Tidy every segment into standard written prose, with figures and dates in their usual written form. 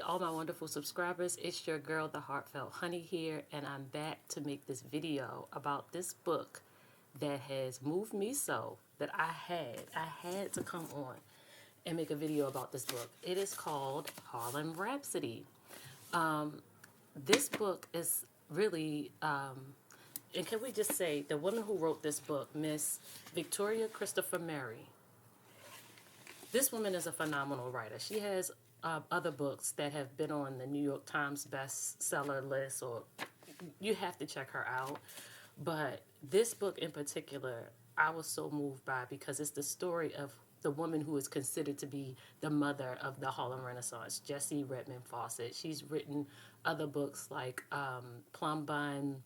all my wonderful subscribers. It's your girl, the Heartfelt Honey here, and I'm back to make this video about this book that has moved me so that I had to come on and make a video about this book. It is called Harlem Rhapsody. This book is really, and can we just say, the woman who wrote this book, Miss Victoria Christopher Mary. This woman is a phenomenal writer. She has other books that have been on the New York Times bestseller list, or you have to check her out. But this book in particular, I was so moved by because it's the story of the woman who is considered to be the mother of the Harlem Renaissance, Jessie Redmond Fawcett. She's written other books like Plum Bun,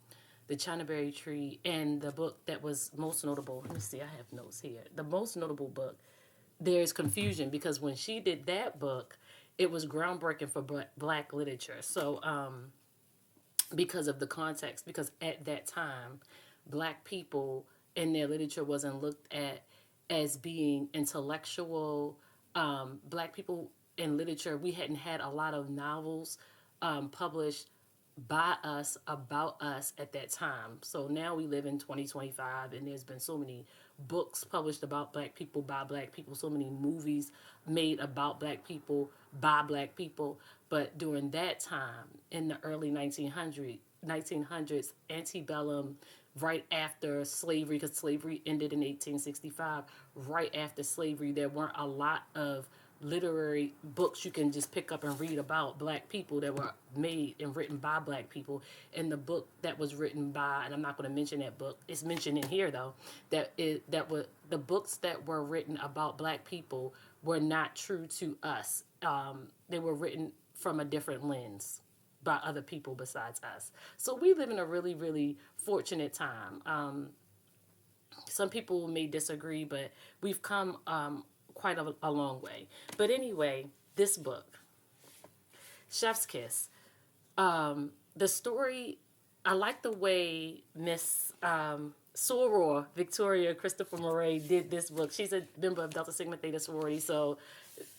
The Chinaberry Tree, and the book that was most notable, let me see, I have notes here. The most notable book, There's Confusion, because when she did that book, it was groundbreaking for black literature. So, because of the context, because at that time, black people in their literature wasn't looked at as being intellectual. Black people in literature, we hadn't had a lot of novels published by us, about us at that time. So now we live in 2025, and there's been so many books published about black people by black people, so many movies made about black people by black people. But during that time, in the early 1900s, antebellum, right after slavery, because slavery ended in 1865, right after slavery, there weren't a lot of literary books you can just pick up and read about black people that were made and written by black people. And the book that was written by, and I'm not going to mention that book, it's mentioned in here though, that were the books that were written about black people were not true to us. They were written from a different lens by other people besides us. So we live in a really, really fortunate time. Some people may disagree, but we've come quite a long way. But anyway, this book, Chef's Kiss, the story, I like the way Miss Soror, Victoria Christopher Murray, did this book. She's a member of Delta Sigma Theta sorority, so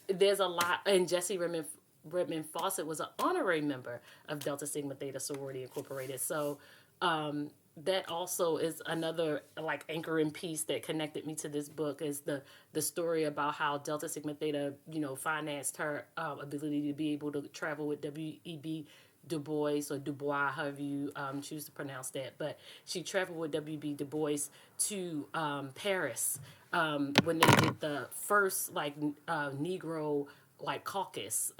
there's a lot, and Jessie Redmond Fawcett was an honorary member of Delta Sigma Theta sorority incorporated. So that also is another like anchoring piece that connected me to this book, is the story about how Delta Sigma Theta, financed her ability to be able to travel with W.E.B. Du Bois, or Du Bois, however you choose to pronounce that. But she traveled with W.B. Du Bois to Paris when they did the first Negro caucus,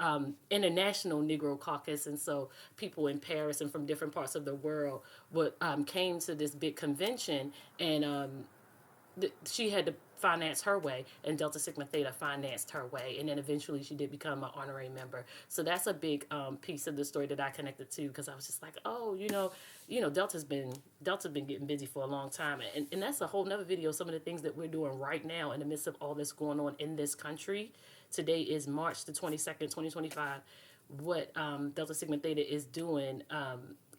international Negro caucus. And so people in Paris and from different parts of the world would came to this big convention, and she had to finance her way, and Delta Sigma Theta financed her way, and then eventually she did become an honorary member. So that's a big piece of the story that I connected to, because I was just like, oh, Delta's been getting busy for a long time, and that's a whole nother video. Some of the things that we're doing right now in the midst of all this going on in this country. Today is March the 22nd, 2025. What Delta Sigma Theta is doing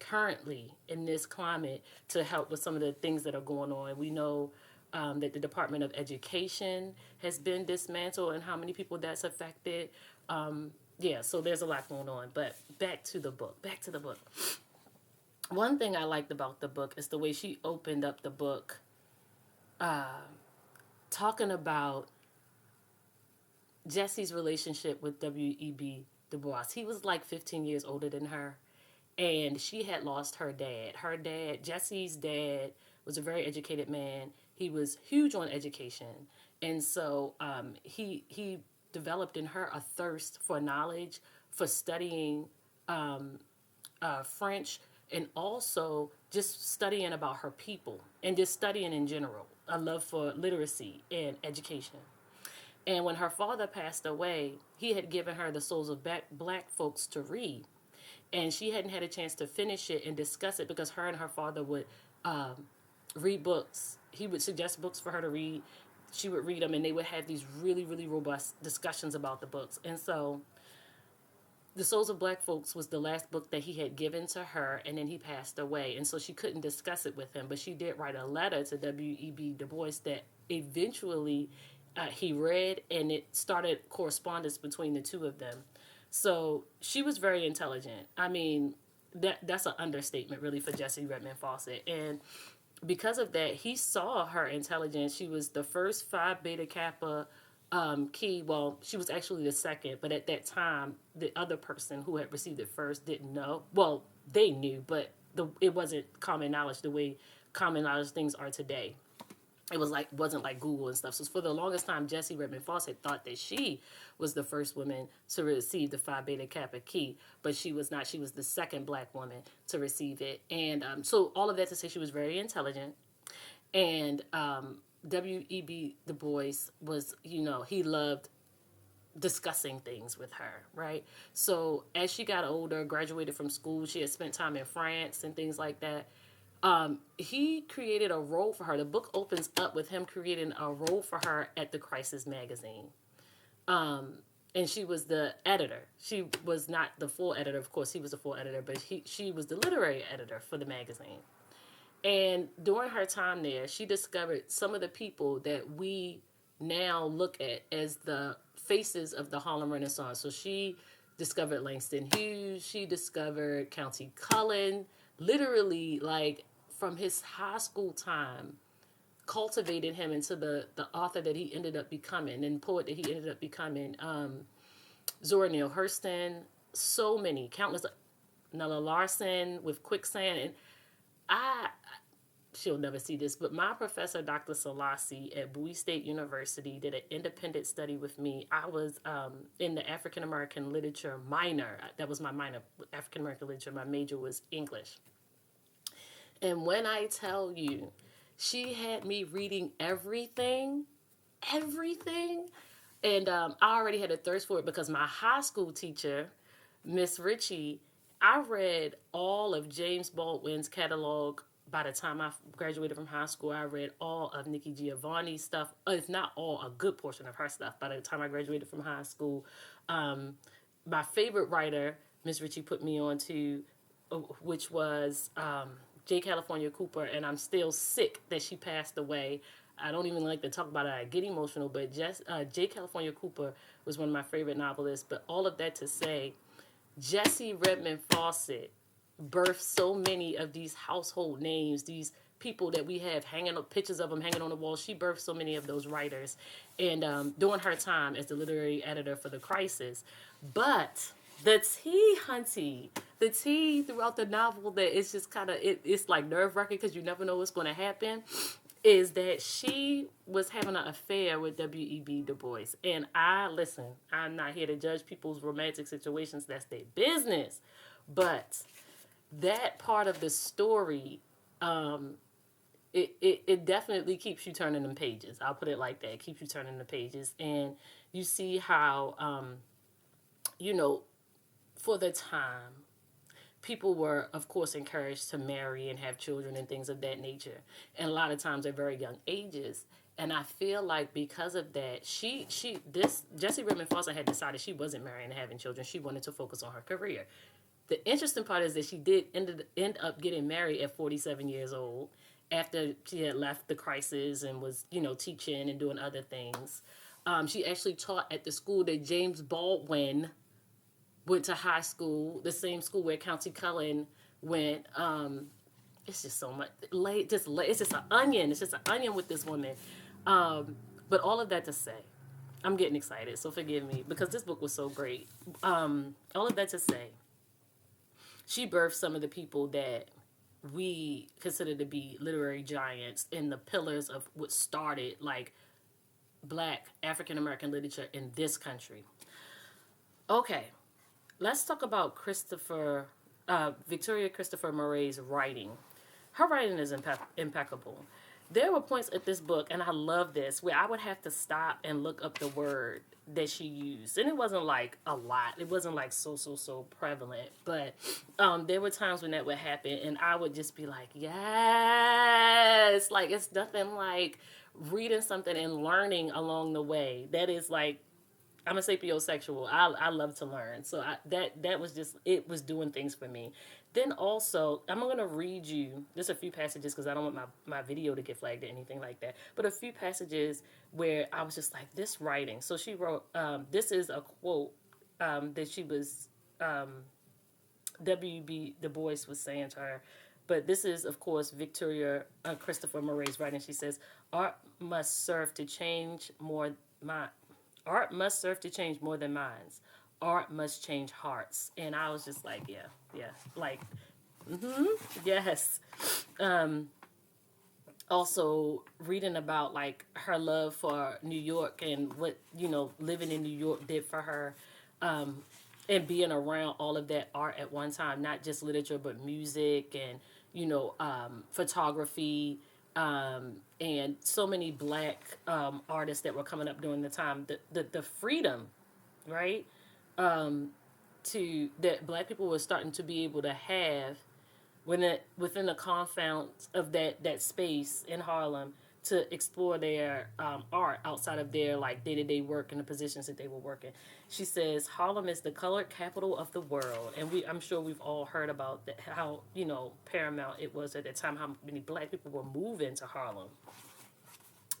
currently in this climate to help with some of the things that are going on. We know that the Department of Education has been dismantled, and how many people that's affected. So there's a lot going on. But back to the book. One thing I liked about the book is the way she opened up the book, talking about Jessie's relationship with W.E.B. Du Bois. He was like 15 years older than her, and she had lost her dad. Jessie's dad, was a very educated man. He was huge on education, and so he developed in her a thirst for knowledge, for studying French, and also just studying about her people, and just studying in general, a love for literacy and education. And when her father passed away, he had given her the Souls of Black Folks to read. And she hadn't had a chance to finish it and discuss it, because her and her father would read books. He would suggest books for her to read. She would read them, and they would have these really, really robust discussions about the books. And so The Souls of Black Folks was the last book that he had given to her, and then he passed away. And so she couldn't discuss it with him. But she did write a letter to W.E.B. Du Bois that eventually he read, and it started correspondence between the two of them. So she was very intelligent. I mean, that's an understatement really for Jessie Redmond Fawcett. And because of that, he saw her intelligence. She was the first Phi Beta Kappa key. Well, she was actually the second, but at that time, the other person who had received it first didn't know. Well, they knew, but it wasn't common knowledge the way common knowledge things are today. It wasn't like Google and stuff. So for the longest time, Jessie Redmond Fawcett thought that she was the first woman to receive the Phi Beta Kappa key, but she was not. She was the second black woman to receive it, and so all of that to say she was very intelligent. And W.E.B. Du Bois was, he loved discussing things with her, right? So as she got older, graduated from school, she had spent time in France and things like that. He created a role for her. The book opens up with him creating a role for her at the Crisis magazine. And she was the editor. She was not the full editor. Of course, he was the full editor, but she was the literary editor for the magazine. And during her time there, she discovered some of the people that we now look at as the faces of the Harlem Renaissance. So she discovered Langston Hughes. She discovered Countee Cullen. Literally, like, from his high school time, cultivated him into the author that he ended up becoming and poet that he ended up becoming. Zora Neale Hurston, so many, countless. Nella Larson with Quicksand. And she'll never see this, but my professor, Dr. Selassie at Bowie State University, did an independent study with me. I was in the African American literature minor. That was my minor, African American literature. My major was English. And when I tell you, she had me reading everything. And I already had a thirst for it because my high school teacher, Miss Ritchie, I read all of James Baldwin's catalog. By the time I graduated from high school, I read all of Nikki Giovanni's stuff, if not all, a good portion of her stuff. By the time I graduated from high school, my favorite writer, Miss Ritchie put me on to, which was J. California Cooper, and I'm still sick that she passed away. I don't even like to talk about it. I get emotional, but J. California Cooper was one of my favorite novelists. But all of that to say, Jessie Redmond Fawcett birthed so many of these household names, these people that we have hanging up, pictures of them hanging on the wall. She birthed so many of those writers, and during her time as the literary editor for The Crisis. But the tea, hunty, the tea throughout the novel that it's just kind of, it's like nerve-wracking because you never know what's going to happen, is that she was having an affair with W.E.B. Du Bois. And listen, I'm not here to judge people's romantic situations. That's their business. But that part of the story, it definitely keeps you turning them pages. I'll put it like that. It keeps you turning the pages. And you see how, for the time, people were, of course, encouraged to marry and have children and things of that nature. And a lot of times at very young ages. And I feel like because of that, Jessie Redmond Fawcett had decided she wasn't marrying and having children. She wanted to focus on her career. The interesting part is that she did end up getting married at 47 years old after she had left The Crisis and was, teaching and doing other things. She actually taught at the school that James Baldwin went to high school, the same school where Countee Cullen went. It's just so much. It's just an onion. It's just an onion with this woman. But all of that to say, I'm getting excited, so forgive me, because this book was so great. All of that to say, she birthed some of the people that we consider to be literary giants and the pillars of what started, like, Black African-American literature in this country. Okay, let's talk about Victoria Christopher Murray's writing. Her writing is impeccable. There were points at this book, and I love this, where I would have to stop and look up the word that she used. And it wasn't like a lot. It wasn't like so prevalent. But there were times when that would happen, and I would just be like, yes! Like, it's nothing like reading something and learning along the way. That is like, I'm a sapiosexual. I love to learn. So that was just, it was doing things for me. Then also, I'm going to read you just a few passages because I don't want my video to get flagged or anything like that. But a few passages where I was just like, this writing. So she wrote, this is a quote that she was W.B. Du Bois was saying to her. But this is, of course, Victoria Christopher Murray's writing. She says, "Art must serve to change more. My art must serve to change more than minds. Art must change hearts." And I was just like, yeah, yeah, like, yes. Also, reading about like her love for New York and what living in New York did for her, and being around all of that art at one time, not just literature but music and photography, and so many black artists that were coming up during the time. The freedom, right? To that black people were starting to be able to have within the confines of that space in Harlem to explore their art outside of their like day-to-day work and the positions that they were working. She says Harlem is the colored capital of the world, and I'm sure we've all heard about that, how paramount it was at that time, how many black people were moving to Harlem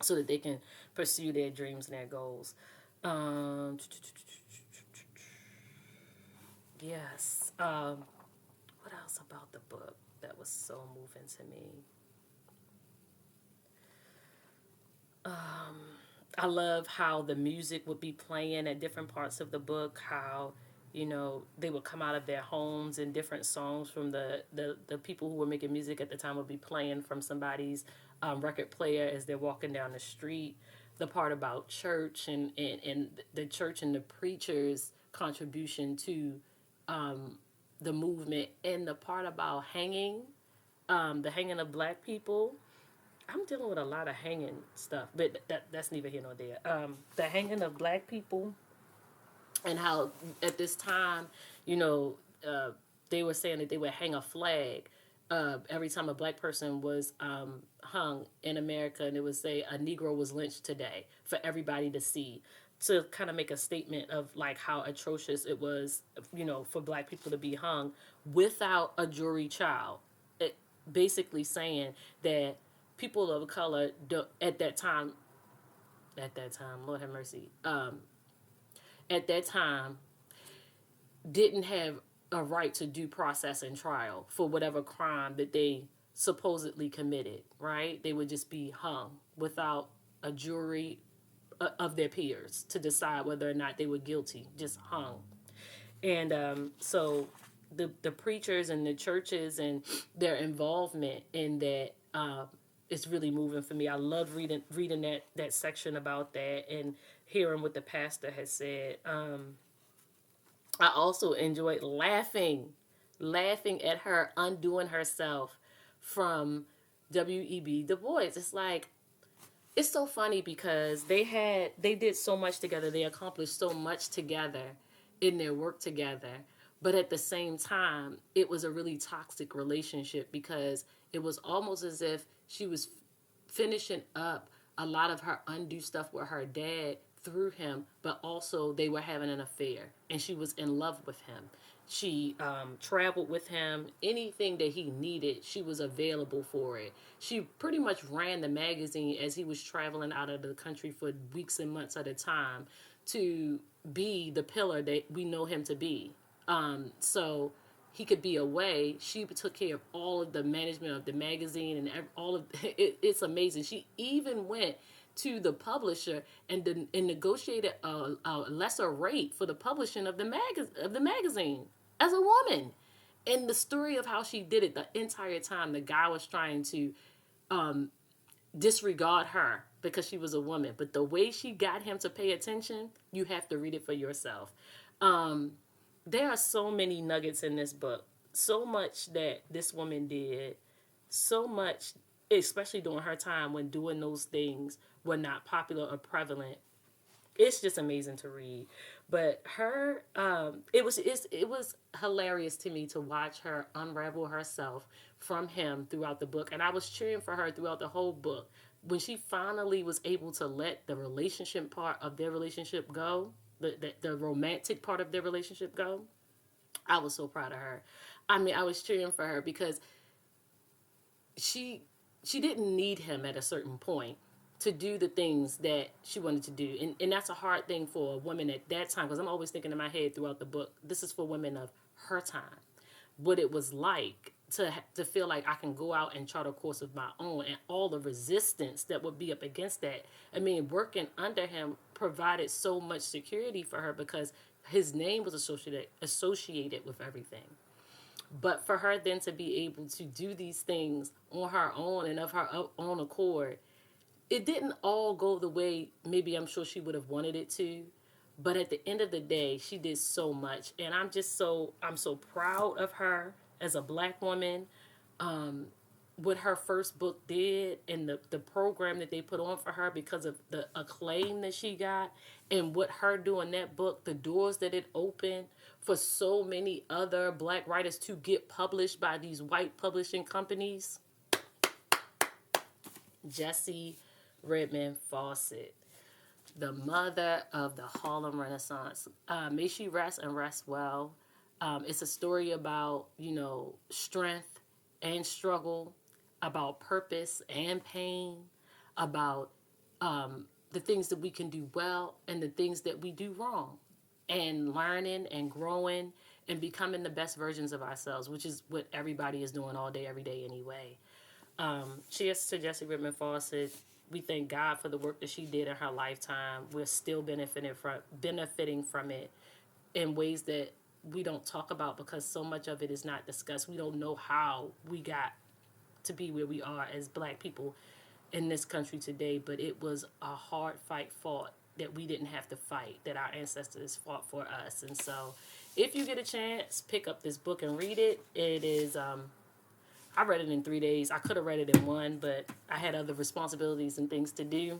so that they can pursue their dreams and their goals. Um, yes. What else about the book that was so moving to me? I love how the music would be playing at different parts of the book, how they would come out of their homes and different songs from the people who were making music at the time would be playing from somebody's record player as they're walking down the street. The part about church and the church and the preacher's contribution to the movement, and the part about hanging, the hanging of black people. I'm dealing with a lot of hanging stuff, but that's neither here nor there. The hanging of black people, and how at this time, you know, uh, they were saying that they would hang a flag every time a black person was hung in America, and it would say a Negro was lynched today for everybody to see. To kind of make a statement of like how atrocious it was, for black people to be hung without a jury trial. It basically saying that people of color at that time, Lord have mercy, at that time didn't have a right to due process and trial for whatever crime that they supposedly committed, right? They would just be hung without a jury of their peers to decide whether or not they were guilty, just hung. And so the preachers and the churches and their involvement in that is really moving for me. I love reading that section about that and hearing what the pastor has said. I also enjoyed laughing at her undoing herself from W.E.B. Du Bois. It's like, it's so funny because they did so much together. They accomplished so much together in their work together. But at the same time, it was a really toxic relationship because it was almost as if she was finishing up a lot of her undue stuff with her dad through him, but also they were having an affair and she was in love with him. She traveled with him. Anything that he needed, she was available for it. She pretty much ran the magazine as he was traveling out of the country for weeks and months at a time to be the pillar that we know him to be. So he could be away. She took care of all of the management of the magazine and all of it. It's amazing. She even went to the publisher and negotiated a lesser rate for the publishing of the magazine as a woman. And the story of how she did it the entire time, the guy was trying to disregard her because she was a woman. But the way she got him to pay attention, you have to read it for yourself. There are so many nuggets in this book. So much that this woman did. So much, especially during her time when doing those things were not popular or prevalent. It's just amazing to read. But her, it was hilarious to me to watch her unravel herself from him throughout the book, and I was cheering for her throughout the whole book. When she finally was able to let the relationship part of their relationship go, the romantic part of their relationship go, I was so proud of her. I mean, I was cheering for her because she she didn't need him at a certain point to do the things that she wanted to do. And that's a hard thing for a woman at that time, because I'm always thinking in my head throughout the book, this is for women of her time, what it was like to feel like I can go out and chart a course of my own, and all the resistance that would be up against that. I mean, working under him provided so much security for her because his name was associated with everything. But for her then to be able to do these things on her own and of her own accord, it didn't all go the way maybe I'm sure she would have wanted it to. But at the end of the day, she did so much. And I'm so proud of her as a black woman. What her first book did, and the program that they put on for her because of the acclaim that she got, and what her doing that book, the doors that it opened for so many other black writers to get published by these white publishing companies. Jessie Redmond Fawcett, the mother of the Harlem Renaissance. May she rest and rest well. It's a story about, strength and struggle, about purpose and pain, about the things that we can do well and the things that we do wrong, and learning and growing and becoming the best versions of ourselves, which is what everybody is doing all day, every day anyway. Cheers to Jessie Redmond Fawcett. We thank God for the work that she did in her lifetime. We're still benefiting from it in ways that we don't talk about because so much of it is not discussed. We don't know how we got to be where we are as black people in this country today, but it was a hard fight fought that we didn't have to fight, that our ancestors fought for us. And so if you get a chance, pick up this book and read it. It is I read it in 3 days. I could have read it in one, but I had other responsibilities and things to do.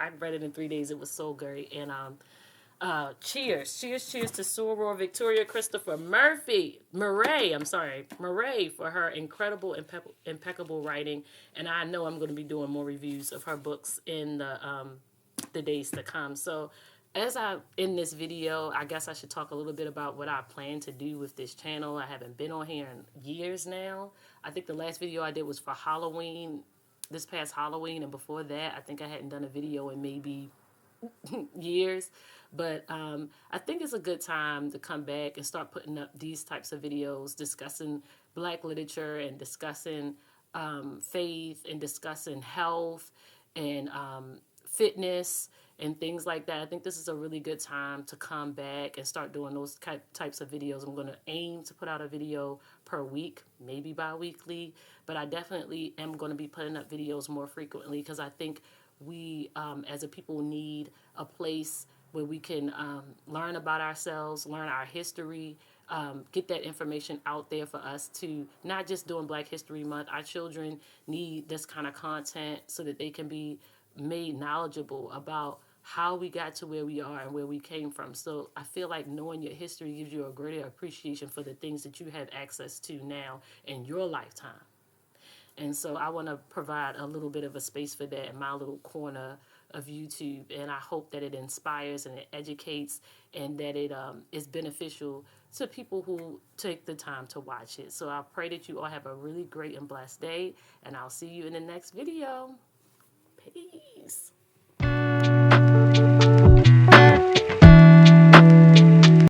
I read it in 3 days. It was so great. And cheers to Soror Victoria Christopher Murray for her incredible, impeccable writing. And I know I'm going to be doing more reviews of her books in the days to come. So in this video, I guess I should talk a little bit about what I plan to do with this channel. I haven't been on here in years now. I think the last video I did was for Halloween, this past Halloween, and before that, I think I hadn't done a video in maybe years. But I think it's a good time to come back and start putting up these types of videos, discussing black literature and discussing faith and discussing health and fitness and things like that. I think this is a really good time to come back and start doing those types of videos. I'm going to aim to put out a video per week, maybe bi-weekly, but I definitely am going to be putting up videos more frequently because I think we as a people need a place where we can learn about ourselves, learn our history, get that information out there for us to not just during Black History Month. Our children need this kind of content so that they can be made knowledgeable about how we got to where we are and where we came from. So I feel like knowing your history gives you a greater appreciation for the things that you have access to now in your lifetime. And so I want to provide a little bit of a space for that in my little corner of YouTube. And I hope that it inspires and it educates and that it is beneficial to people who take the time to watch it. So I pray that you all have a really great and blessed day. And I'll see you in the next video. Peace.